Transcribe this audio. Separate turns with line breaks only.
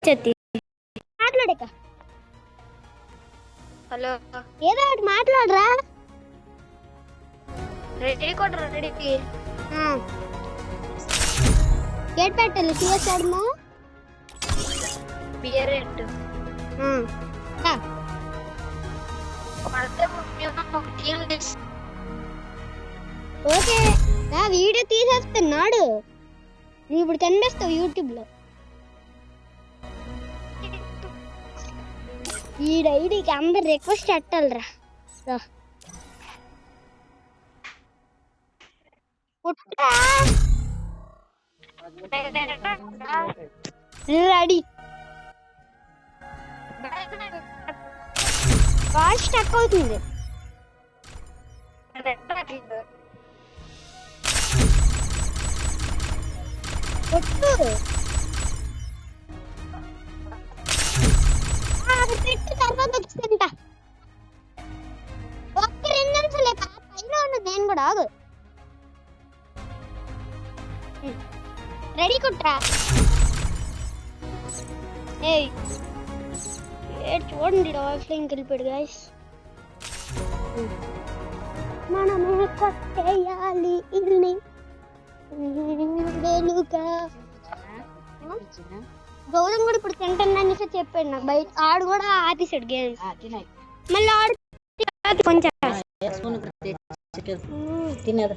చెత్తి మాట్లాడక.
హలో,
ఏదో ఒకటి మాట్లాడరా.
రెడీ కొట్టరా? రెడీ
గేట్ పెట్టాలి. సిఎస్ ఆడమా
పియరెట్
ఓకే. నా వీడియో తీసేస్తున్నాడు. నువ్వు ఇప్పుడు కనిపిస్తావు యూట్యూబ్ లో. ఈ ఐడికి అందరు రిక్వెస్ట్ పెట్టాలరా. రెడీ వాయిస్ స్టక్ అవుతుంది. పెట్టు తర్వాత వచ్చింట. ఒక్క 2 నిమిషాలే పైన ఉన్నది. నేను కూడా ఆగు. రెడీ కుట్రా. చూడండి ఆఫ్లైన్కి వెళ్ళిపోయాడు గాయస్. మనమే కొట్టేయాలి ఇల్ని వెలుగా. గౌరవం కూడా ఇప్పుడు తింటానని చెప్పాడు నాకు. బయట ఆడు కూడా ఆపేసాడు గేమ్. మళ్ళీ ఆడు కొంచెం
తినదు.